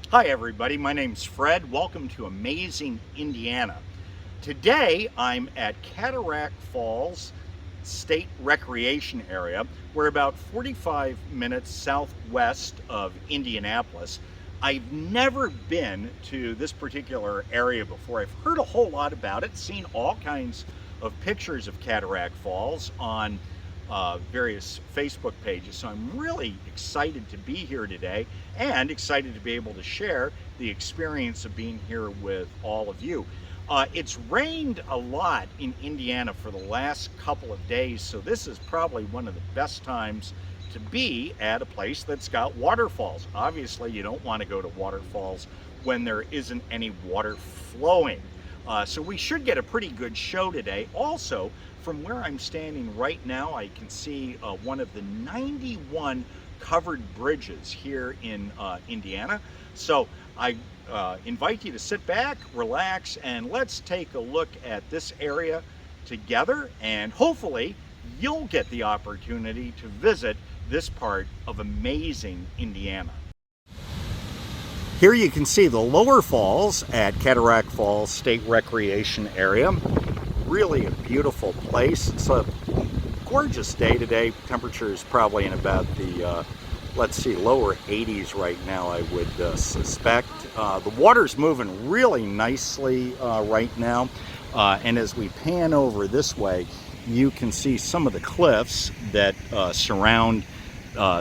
Hi everybody, my name's Fred. Welcome to amazing Indiana. Today I'm at Cataract Falls State Recreation Area. We're about 45 minutes southwest of Indianapolis. I've never been to this particular area before. I've heard a whole lot about it, seen all kinds of pictures of Cataract Falls on various Facebook pages. So I'm really excited to be here today and excited to be able to share the experience of being here with all of you. It's rained a lot in Indiana for the last couple of days, so this is probably one of the best times to be at a place that's got waterfalls. Obviously, you don't want to go to waterfalls when there isn't any water flowing. So we should get a pretty good show today. Also, from where I'm standing right now, I can see one of the 91 covered bridges here in Indiana. So I invite you to sit back, relax, and let's take a look at this area together, and hopefully you'll get the opportunity to visit this part of amazing Indiana. Here you can see the lower falls at Cataract Falls State Recreation Area. Really a beautiful place. It's a gorgeous day today. Temperature is probably in about the, lower 80s right now, I would suspect. The water's moving really nicely right now. And as we pan over this way, you can see some of the cliffs that surround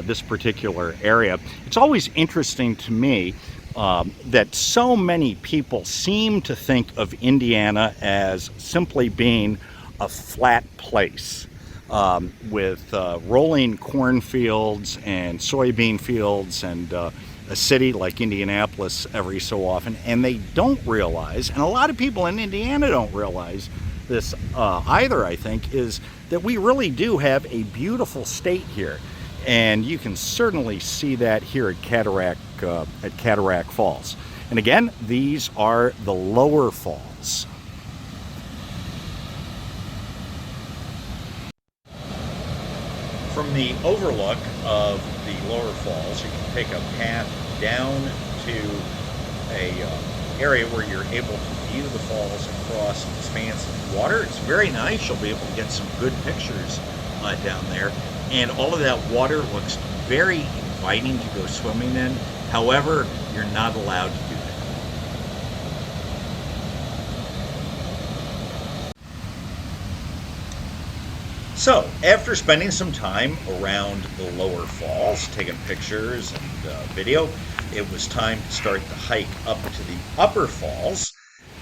this particular area. It's always interesting to me that so many people seem to think of Indiana as simply being a flat place with rolling cornfields and soybean fields and a city like Indianapolis every so often. And they don't realize, and a lot of people in Indiana don't realize this either, I think, is that we really do have a beautiful state here. And you can certainly see that here at Cataract Falls. And again, these are the lower falls. From the overlook of the lower falls, you can take a path down to a area where you're able to view the falls across an expanse of water. It's very nice. You'll be able to get some good pictures down there. And all of that water looks very inviting to go swimming in. However, you're not allowed to do that. So, after spending some time around the lower falls, taking pictures and video, it was time to start the hike up to the upper falls.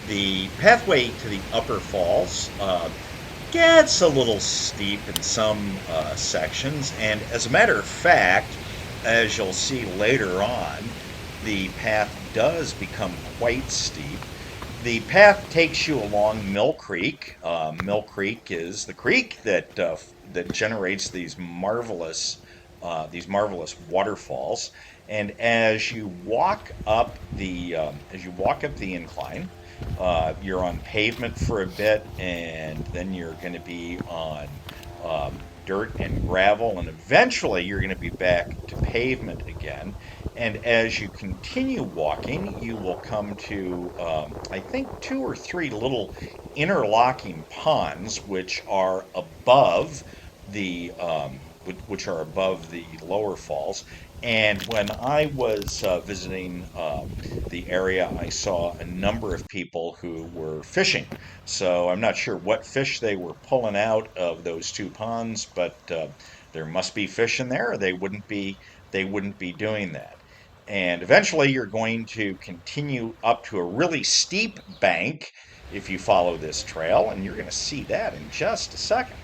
The pathway to the upper falls gets a little steep in some sections, and as a matter of fact, as you'll see later on, the path does become quite steep. The path takes you along Mill Creek. Mill Creek is the creek that generates these marvelous waterfalls. And as you walk up the incline, you're on pavement for a bit, and then you're going to be on dirt and gravel, and eventually you're going to be back to pavement again. And as you continue walking, you will come to, I think, 2 or 3 little interlocking ponds, which are above the lower falls. And when I was visiting the area, I saw a number of people who were fishing. So I'm not sure what fish they were pulling out of those 2 ponds, but there must be fish in there, or they wouldn't be doing that. And eventually you're going to continue up to a really steep bank if you follow this trail, and you're going to see that in just a second.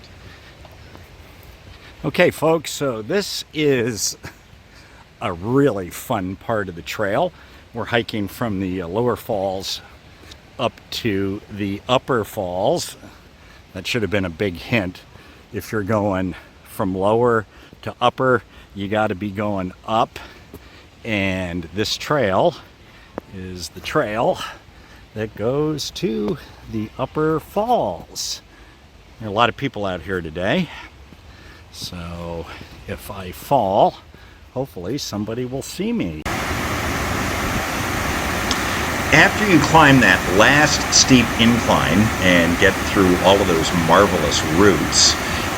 Okay, folks, so this is a really fun part of the trail. We're hiking from the lower falls up to the upper falls. That should have been a big hint. If you're going from lower to upper, you got to be going up. And this trail is the trail that goes to the upper falls. There are a lot of people out here today. So if I fall, hopefully somebody will see me. After you climb that last steep incline and get through all of those marvelous routes,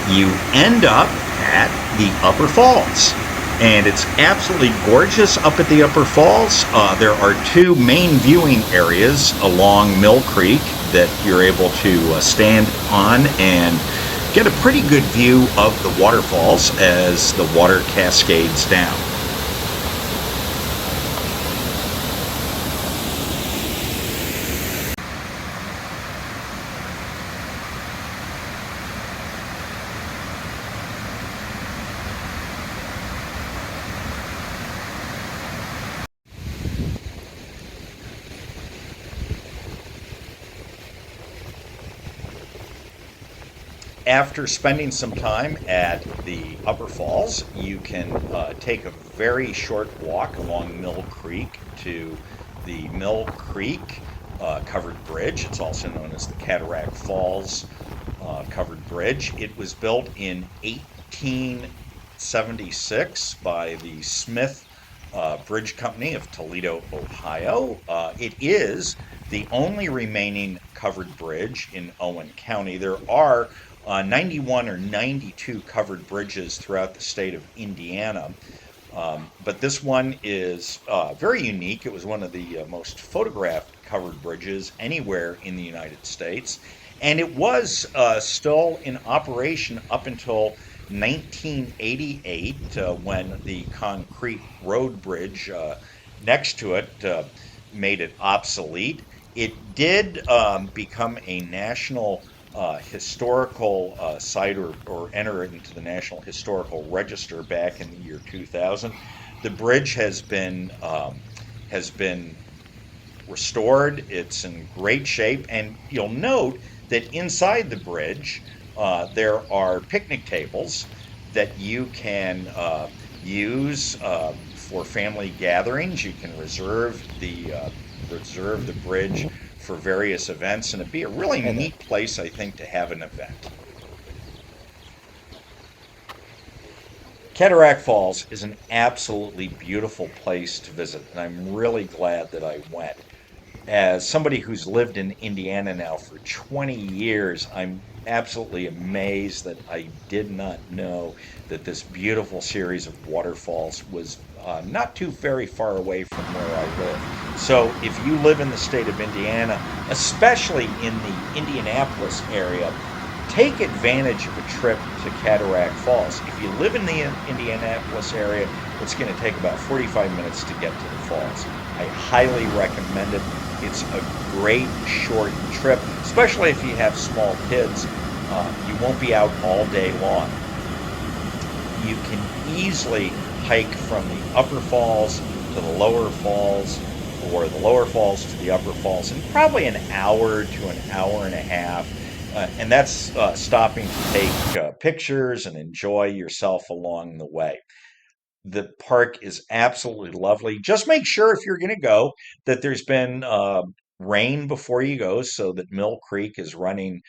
you end up at the Upper Falls. And it's absolutely gorgeous up at the Upper Falls. There are two main viewing areas along Mill Creek that you're able to stand on and get a pretty good view of the waterfalls as the water cascades down. After spending some time at the Upper Falls, you can take a very short walk along Mill Creek to the Mill Creek Covered Bridge. It's also known as the Cataract Falls Covered Bridge. It was built in 1876 by the Smith Bridge Company of Toledo, Ohio. It is the only remaining covered bridge in Owen County. There are 91 or 92 covered bridges throughout the state of Indiana. But this one is very unique. It was one of the most photographed covered bridges anywhere in the United States. And it was still in operation up until 1988 when the concrete road bridge next to it made it obsolete. It did become a national historical site or enter it into the National Historical Register back in the year 2000. The bridge has been restored. It's in great shape, and you'll note that inside the bridge there are picnic tables that you can use for family gatherings. You can reserve the bridge for various events, and it'd be a really neat place, I think, to have an event. Cataract Falls is an absolutely beautiful place to visit, and I'm really glad that I went. As somebody who's lived in Indiana now for 20 years, I'm absolutely amazed that I did not know that this beautiful series of waterfalls was not too very far away from where I live. So if you live in the state of Indiana, especially in the Indianapolis area, take advantage of a trip to Cataract Falls. If you live in the Indianapolis area, it's going to take about 45 minutes to get to the falls. I highly recommend it. It's a great short trip, especially if you have small kids. You won't be out all day long. You can easily hike from the upper falls to the lower falls, or the lower falls to the upper falls in probably an hour to an hour and a half. And that's stopping to take pictures and enjoy yourself along the way. The park is absolutely lovely. Just make sure if you're going to go that there's been rain before you go so that Mill Creek is running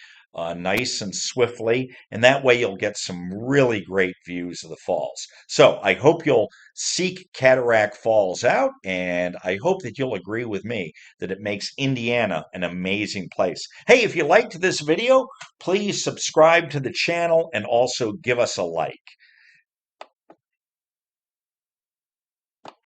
nice and swiftly. And that way you'll get some really great views of the falls. So I hope you'll seek Cataract Falls out. And I hope that you'll agree with me that it makes Indiana an amazing place. Hey, if you liked this video, please subscribe to the channel and also give us a like.